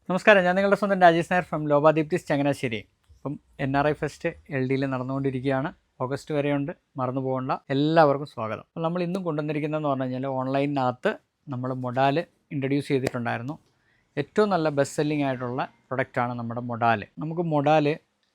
നമസ്കാരം, ഞാൻ നിങ്ങളുടെ സ്വന്തം രാജേഷ് നായർ ഫ്രം ലോബാദീപ്തിസ് ചങ്ങനാശ്ശേരി. ഇപ്പം NRI ഫെസ്റ്റ് LDയിൽ നടന്നുകൊണ്ടിരിക്കുകയാണ്. ഓഗസ്റ്റ് വരെയുണ്ട്, മറന്നു പോകേണ്ട. എല്ലാവർക്കും സ്വാഗതം. അപ്പോൾ നമ്മൾ ഇന്നും കൊണ്ടുവന്നിരിക്കുന്നതെന്ന് പറഞ്ഞു കഴിഞ്ഞാൽ ഓൺലൈനിനകത്ത് നമ്മൾ മൊഡാൽ ഇൻട്രൊഡ്യൂസ് ചെയ്തിട്ടുണ്ടായിരുന്നു. ഏറ്റവും നല്ല ബെസ്റ്റ് സെല്ലിംഗ് ആയിട്ടുള്ള പ്രൊഡക്റ്റാണ് നമ്മുടെ മൊഡാൽ. നമുക്ക് മൊഡാൽ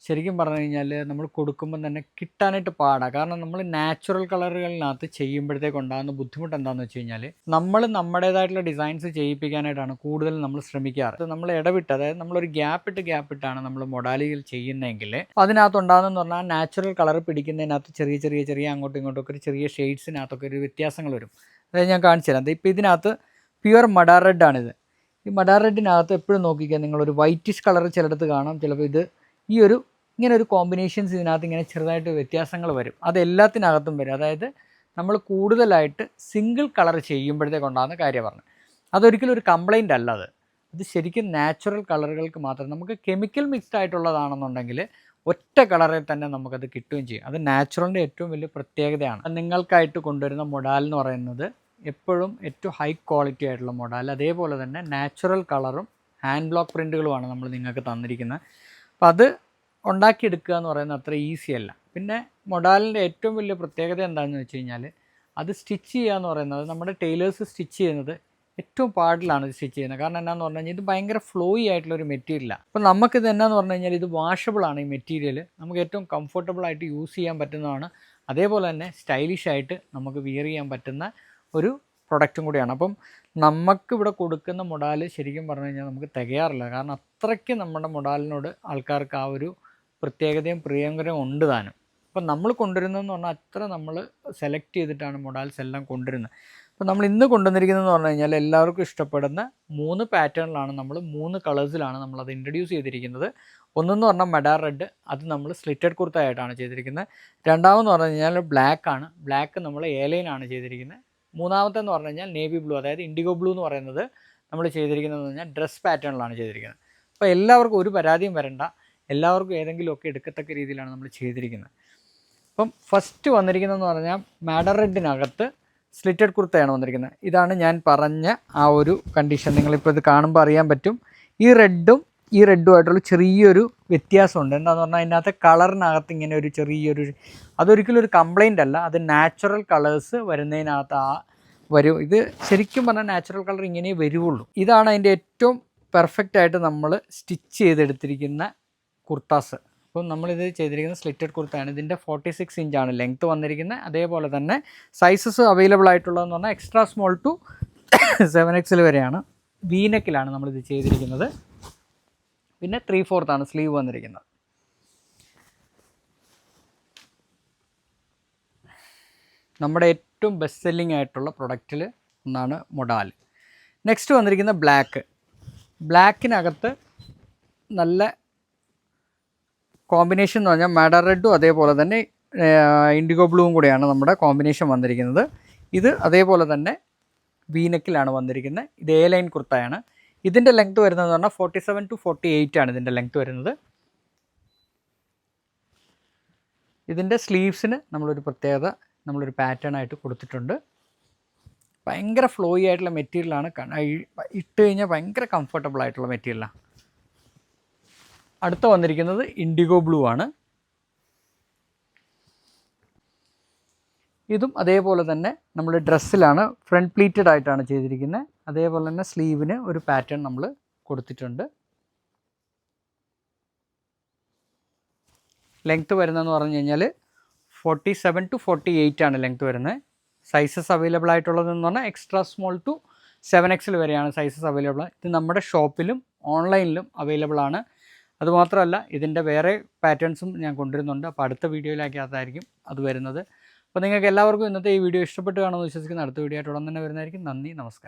ശരിക്കും പറഞ്ഞു കഴിഞ്ഞാൽ നമ്മൾ കൊടുക്കുമ്പം തന്നെ കിട്ടാനായിട്ട് പാടാണ്. കാരണം നമ്മൾ നാച്ചുറൽ കളറുകളിനകത്ത് ചെയ്യുമ്പോഴത്തേക്ക് ഉണ്ടാകുന്ന ബുദ്ധിമുട്ട് എന്താണെന്ന് വെച്ച് കഴിഞ്ഞാൽ നമ്മൾ നമ്മുടേതായിട്ടുള്ള ഡിസൈൻസ് ചെയ്യിപ്പിക്കാനായിട്ടാണ് കൂടുതൽ നമ്മൾ ശ്രമിക്കാറ്. അത് നമ്മൾ ഇടവിട്ട്, അതായത് നമ്മളൊരു ഗ്യാപ്പിട്ടാണ് നമ്മൾ മൊഡാലികൾ ചെയ്യുന്നതെങ്കിൽ അതിനകത്ത് ഉണ്ടാകുന്നതെന്ന് പറഞ്ഞാൽ നാച്ചുറൽ കളർ പിടിക്കുന്നതിനകത്ത് ചെറിയ അങ്ങോട്ടും ഇങ്ങോട്ടൊക്കെ ഒരു ചെറിയ ഷെയ്ഡ്സിനകത്തൊക്കെ ഒരു വ്യത്യാസങ്ങൾ വരും. അതായത് ഞാൻ കാണിച്ചു തരാം. ഇപ്പോൾ ഇതിനകത്ത് പ്യുവർ മഡാർ റെഡാണിത്. ഈ മഡാർ റെഡിനകത്ത് എപ്പോഴും നോക്കിക്കാൻ നിങ്ങളൊരു വൈറ്റിഷ് കളർ ചിലടത്ത് കാണാം. ചിലപ്പോൾ ഇത് ഇങ്ങനെ ഒരു കോമ്പിനേഷൻസ് ഇതിനകത്ത് ഇങ്ങനെ ചെറുതായിട്ട് വ്യത്യാസങ്ങൾ വരും. അതെല്ലാത്തിനകത്തും വരും. അതായത് നമ്മൾ കൂടുതലായിട്ട് സിംഗിൾ കളർ ചെയ്യുമ്പോഴത്തേക്കുണ്ടാകുന്ന കാര്യം പറഞ്ഞു. അതൊരിക്കലും ഒരു കംപ്ലൈൻ്റ് അല്ല. അത് ശരിക്കും നാച്ചുറൽ കളറുകൾക്ക് മാത്രം. നമുക്ക് കെമിക്കൽ മിക്സ്ഡ് ആയിട്ടുള്ളതാണെന്നുണ്ടെങ്കിൽ ഒറ്റ കളറിൽ തന്നെ നമുക്കത് കിട്ടുകയും ചെയ്യും. അത് നാച്ചുറലിൻ്റെ ഏറ്റവും വലിയ പ്രത്യേകതയാണ്. നിങ്ങൾക്കായിട്ട് കൊണ്ടുവരുന്ന മൊഡാൽ എന്ന് പറയുന്നത് എപ്പോഴും ഏറ്റവും ഹൈ ക്വാളിറ്റി ആയിട്ടുള്ള മൊഡാൽ, അതേപോലെ തന്നെ നാച്ചുറൽ കളറും ഹാൻഡ് ബ്ലോക്ക് പ്രിൻറ്റുകളുമാണ് നമ്മൾ നിങ്ങൾക്ക് തന്നിരിക്കുന്നത്. അപ്പോൾ അത് ഉണ്ടാക്കിയെടുക്കുക എന്ന് പറയുന്നത് അത്ര ഈസി അല്ല. പിന്നെ മൊഡാലിൻ്റെ ഏറ്റവും വലിയ പ്രത്യേകത എന്താണെന്ന് വെച്ച് കഴിഞ്ഞാൽ അത് സ്റ്റിച്ച് ചെയ്യുക എന്ന് പറയുന്നത്, നമ്മുടെ ടൈലേഴ്സ് സ്റ്റിച്ച് ചെയ്യുന്നത് ഏറ്റവും പാടിലാണ് ഇത് സ്റ്റിച്ച് ചെയ്യുന്നത്. കാരണം എന്നാന്ന് പറഞ്ഞു കഴിഞ്ഞാൽ ഇത് ഭയങ്കര ഫ്ലോയി ആയിട്ടുള്ളൊരു മെറ്റീരിയലാണ്. അപ്പോൾ നമുക്കിത് എന്നാന്ന് പറഞ്ഞു കഴിഞ്ഞാൽ ഇത് വാഷബിളാണ്. ഈ മെറ്റീരിയൽ നമുക്ക് ഏറ്റവും കംഫർട്ടബിളായിട്ട് യൂസ് ചെയ്യാൻ പറ്റുന്നതാണ്. അതേപോലെ തന്നെ സ്റ്റൈലിഷായിട്ട് നമുക്ക് വിയർ ചെയ്യാൻ പറ്റുന്ന ഒരു പ്രൊഡക്റ്റും കൂടിയാണ്. അപ്പം നമുക്കിവിടെ കൊടുക്കുന്ന മൊഡാൽ ശരിക്കും പറഞ്ഞു കഴിഞ്ഞാൽ നമുക്ക് തികയാറില്ല. കാരണം അത്രയ്ക്ക് നമ്മുടെ മൊഡാലിനോട് ആൾക്കാർക്ക് ആ ഒരു പ്രത്യേകതയും പ്രിയങ്കരവും ഉണ്ട് താനും. അപ്പം നമ്മൾ കൊണ്ടുവരുന്നതെന്ന് പറഞ്ഞാൽ അത്ര നമ്മൾ സെലക്ട് ചെയ്തിട്ടാണ് മൊഡാൽസ് എല്ലാം കൊണ്ടുവരുന്നത്. അപ്പോൾ നമ്മൾ ഇന്ന് കൊണ്ടുവന്നിരിക്കുന്നതെന്ന് പറഞ്ഞു കഴിഞ്ഞാൽ എല്ലാവർക്കും ഇഷ്ടപ്പെടുന്ന 3 പാറ്റേണിലാണ്, നമ്മൾ 3 കളേഴ്സിലാണ് നമ്മളത് ഇൻട്രൊഡ്യൂസ് ചെയ്തിരിക്കുന്നത്. ഒന്നെന്ന് പറഞ്ഞാൽ മഡാർ റെഡ്, അത് നമ്മൾ സ്ലിറ്റഡ് കുർത്തയായിട്ടാണ് ചെയ്തിരിക്കുന്നത്. രണ്ടാമെന്ന് പറഞ്ഞു കഴിഞ്ഞാൽ ബ്ലാക്ക് നമ്മൾ എയർലൈനാണ് ചെയ്തിരിക്കുന്നത്. മൂന്നാമത്തെന്ന് പറഞ്ഞു കഴിഞ്ഞാൽ നേവി ബ്ലൂ, അതായത് ഇൻഡിഗോ ബ്ലൂ എന്ന് പറയുന്നത് നമ്മൾ ചെയ്തിരിക്കുന്നതെന്ന് പറഞ്ഞാൽ ഡ്രസ് പാറ്റേണിലാണ് ചെയ്തിരിക്കുന്നത്. അപ്പോൾ എല്ലാവർക്കും ഒരു പരാതിയും വരണ്ട, എല്ലാവർക്കും ഏതെങ്കിലുമൊക്കെ എടുക്കത്തക്ക രീതിയിലാണ് നമ്മൾ ചെയ്തിരിക്കുന്നത്. അപ്പം ഫസ്റ്റ് വന്നിരിക്കുന്നതെന്ന് പറഞ്ഞാൽ മാഡർ റെഡിനകത്ത് സ്ലിറ്റഡ് കുർത്തയാണ് വന്നിരിക്കുന്നത്. ഇതാണ് ഞാൻ പറഞ്ഞ ആ ഒരു കണ്ടീഷൻ. നിങ്ങളിപ്പോൾ ഇത് കാണുമ്പോൾ അറിയാൻ പറ്റും. ഈ റെഡുമായിട്ടുള്ള ചെറിയൊരു വ്യത്യാസമുണ്ട്. എന്താണെന്ന് പറഞ്ഞാൽ അതിനകത്ത് കളറിനകത്ത് ഇങ്ങനെ ഒരു ചെറിയൊരു, അതൊരിക്കലും ഒരു കംപ്ലൈൻ്റ് അല്ല. അത് നാച്ചുറൽ കളേഴ്സ് വരുന്നതിനകത്ത് വരും. ഇത് ശരിക്കും പറഞ്ഞാൽ നാച്ചുറൽ കളർ ഇങ്ങനെ വരുള്ളൂ. ഇതാണ് അതിൻ്റെ ഏറ്റവും പെർഫെക്റ്റ് ആയിട്ട് നമ്മൾ സ്റ്റിച്ച് ചെയ്തെടുത്തിരിക്കുന്ന കുർത്താസ്. അപ്പം നമ്മളിത് ചെയ്തിരിക്കുന്നത് സ്ലിറ്റഡ് കുർത്തയാണ്. ഇതിൻ്റെ 46 ഇഞ്ചാണ് ലെങ്ത്ത് വന്നിരിക്കുന്നത്. അതേപോലെ തന്നെ സൈസസ് അവൈലബിൾ ആയിട്ടുള്ളതെന്ന് പറഞ്ഞാൽ എക്സ്ട്രാ സ്മോൾ ടു 7XL വരെയാണ്. വീനെക്കിലാണ് നമ്മളിത് ചെയ്തിരിക്കുന്നത്. പിന്നെ 3/4 സ്ലീവ് വന്നിരിക്കുന്നത്. നമ്മുടെ ഏറ്റവും ബെസ്റ്റ് സെല്ലിംഗ് ആയിട്ടുള്ള പ്രൊഡക്റ്റിൽ ഒന്നാണ് മൊഡാൽ. നെക്സ്റ്റ് വന്നിരിക്കുന്ന ബ്ലാക്കിനകത്ത് നല്ല കോമ്പിനേഷൻ എന്ന് പറഞ്ഞാൽ മാഡർ റെഡും അതേപോലെ തന്നെ ഇൻഡിഗോ ബ്ലൂവും കൂടെയാണ് നമ്മുടെ കോമ്പിനേഷൻ വന്നിരിക്കുന്നത്. ഇത് അതേപോലെ തന്നെ വീനെക്കിലാണ് വന്നിരിക്കുന്നത്. ഇത് ലൈൻ കുർത്തയാണ്. ഇതിൻ്റെ ലെങ്ത്ത് വരുന്നതെന്ന് പറഞ്ഞാൽ 47 to 48 ആണ് ഇതിൻ്റെ ലെങ്ത്ത് വരുന്നത്. ഇതിൻ്റെ സ്ലീവ്സിന് നമ്മളൊരു പ്രത്യേകത, നമ്മളൊരു പാറ്റേൺ ആയിട്ട് കൊടുത്തിട്ടുണ്ട്. ഭയങ്കര ഫ്ലോയി ആയിട്ടുള്ള മെറ്റീരിയലാണ്. ഇട്ട് കഴിഞ്ഞാൽ ഭയങ്കര കംഫർട്ടബിൾ ആയിട്ടുള്ള മെറ്റീരിയലാണ്. അടുത്ത വന്നിരിക്കുന്നത് ഇൻഡിഗോ ബ്ലൂ ആണ്. ഇതും അതേപോലെ തന്നെ നമ്മൾ ഡ്രസ്സിലാണ് ഫ്രണ്ട് പ്ലീറ്റഡ് ആയിട്ടാണ് ചെയ്തിരിക്കുന്നത്. അതേപോലെ തന്നെ സ്ലീവിന് ഒരു പാറ്റേൺ നമ്മൾ കൊടുത്തിട്ടുണ്ട്. ലെങ്ത്ത് വരുന്നതെന്ന് പറഞ്ഞു കഴിഞ്ഞാൽ 47 to 48 ആണ് ലെങ്ത്ത് വരുന്നത്. സൈസസ് അവൈലബിൾ ആയിട്ടുള്ളതെന്ന് പറഞ്ഞാൽ എക്സ്ട്രാ സ്മോൾ ടു 7XL വരെയാണ് സൈസസ് അവൈലബിൾ. ഇത് നമ്മുടെ ഷോപ്പിലും ഓൺലൈനിലും അവൈലബിൾ ആണ്. അതുമാത്രമല്ല ഇതിൻ്റെ വേറെ പാറ്റേൺസും ഞാൻ കൊണ്ടുവരുന്നുണ്ട്. അപ്പോൾ അടുത്ത വീഡിയോയിലേക്കകത്തായിരിക്കും അത് വരുന്നത്. അപ്പോൾ നിങ്ങൾക്ക് എല്ലാവർക്കും ഇന്നത്തെ ഈ വീഡിയോ ഇഷ്ടപ്പെട്ട് കാണുമെന്ന് വിശ്വസിക്കുന്ന. അടുത്ത വീഡിയോ ആയിട്ട് ഉടൻ തന്നെ വരുന്നതായിരിക്കും. നന്ദി, നമസ്കാരം.